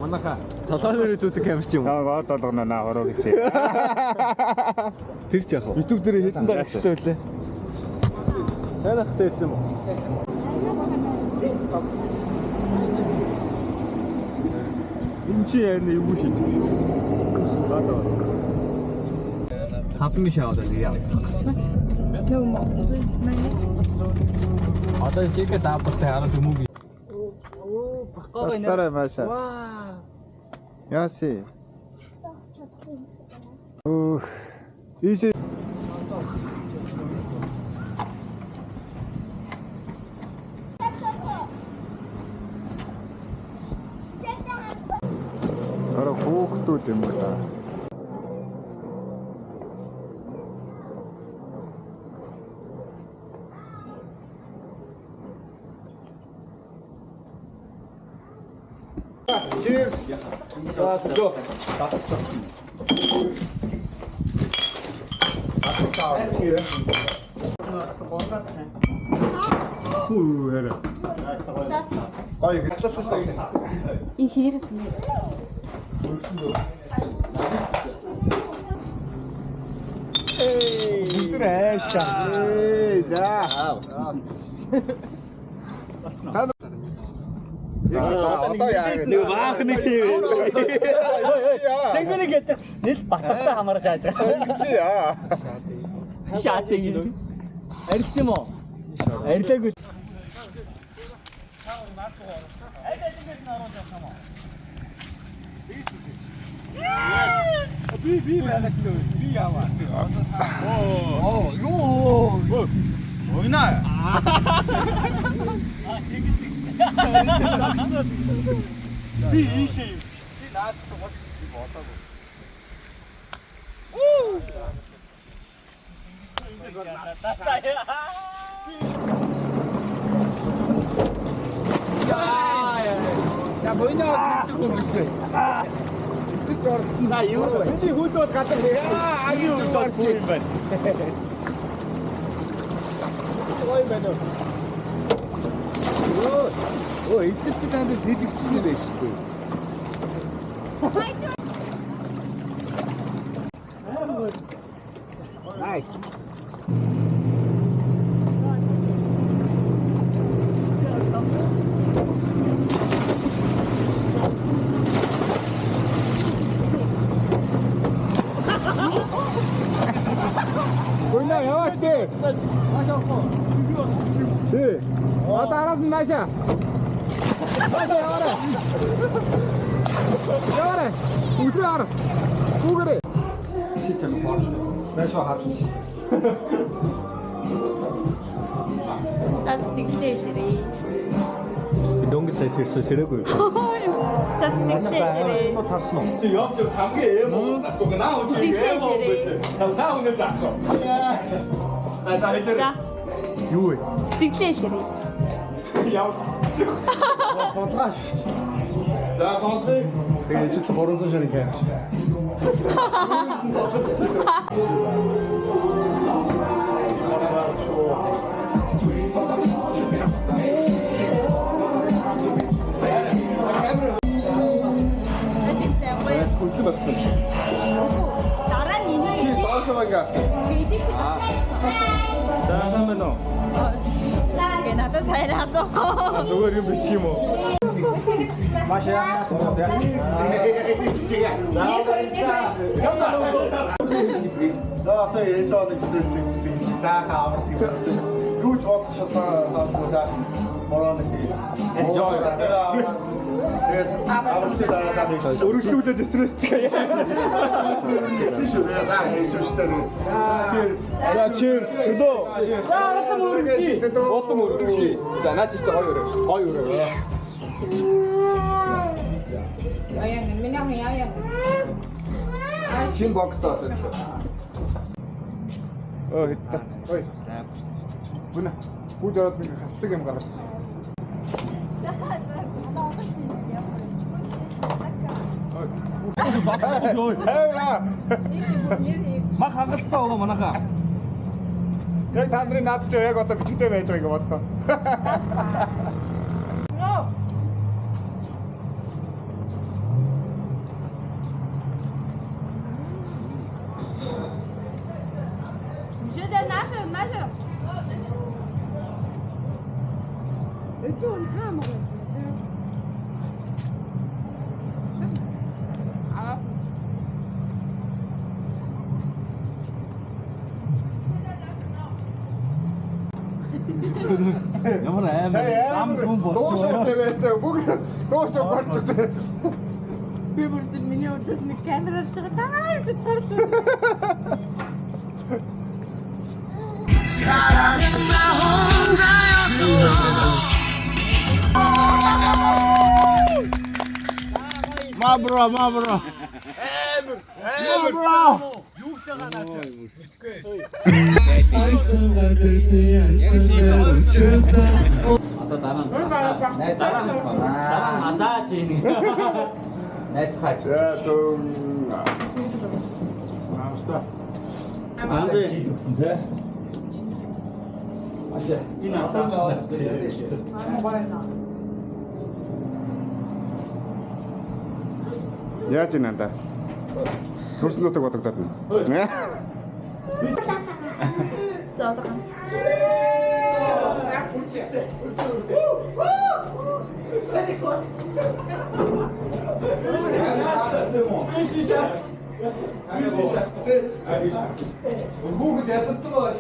Манайха толгойн зүүдэг камер чи юм. Аа долгоно наа хороо гэж. Тэр ч яг уу. YouTube дээр хэдэн дагчтай үлээ. Танах дээрсэн юм уу? Энэ чи яа юу шийдэх юм шүү. Хапн биш аваад яа. Одоо чиг дааптай хараад юм уу? Старая Маша. Яси. Ух. Изи. Ара хөөхтүүд юм байна. Cheers. Go. Хүү яра. Ай гэтлээ. И хэрэг юм. Бүгд айшаа. За. Одоо яа. Нэг баах нэг хийв. Цэнгэрэг яж нэл батартай хамаарч хааж байгаа. Чи яа. Шаат юм. Арилц юм уу? Арилаагүй. Би яагаад би яваа. Оо, ёо. Ойнаа. Тэнгис тэгс. Би ийшээ юм. Би наад тугаш бодоогүй. Я бойно гэдэг юм биш. На юу? Миний хөлөөр гадар. Агийн хөлөөр юм байна. Ой байна. Ой, итгэж танд дэлгэцсэн байж тээ. Nice. Гойна яваач дээ. Тий. Атараад наашаа. Яваарэ. Үгүй. Үгээрээ. Чи чам боорч. Башаа хатчих. That's dictator. Дөнгөж сэрээгүй. That's dictator. Тарсан уу? Чи явж хамгийн эм уу асууг наа уу чи эм уу гэдэг. Наа угаас асуу. За хэлэр. Юу вэ? Dictator. Явс. Тодлаа. За сонсъё. Тэгээ ижил 300 ширхэг камер. Хүнтэй багсна. Дараа нь энийг Чи доошоо гаарч. бидих. За сайн байна уу? Гэ надад сайн асуухгүй. Зүгээр юм бичих юм уу? Маша. За одоо энэ нэг стресстэй сэтгэл сайхан аварт юм. Юу ч бодчихсан сайхан бороо нэг. Тэгээд аварт дараа сайхан хийж. Өргөжлүүлээд стресстэй. Тийш үү сайхан хийж өштэй. Cheers. За cheers. Hello. Улам өргөжий. Улам өргөжий. За наач ихтэй гоё өрөө. Гоё өрөө. Аян миний аян. Чин бокстаа осоо. Оо хитта. Ой. Бүнэ. Бүгд ороод нэг хавтаг юм гаргаж. Мах хангалттай байгаа манайхаа. Яг та нарын наад чи яг одоо бичгдээ байж байгааг бодно. Ямар амар хүн Дууштай байстай бүгд дууштай болчихсон. Би бүрдэн миний урдаас нэг камераар чигээ тааж идэрсэн. Мабро. Одоо дараа нь масаж хийх. Найцхай. Яа тоо. Аамста. Ганц хийх гэсэн тий. Ачаа. Энэ атаа. Яаж ийм надаа? Төрсөн нутаг бодогдоод байна. За одоо ганц. Бүгд ядсан байгаа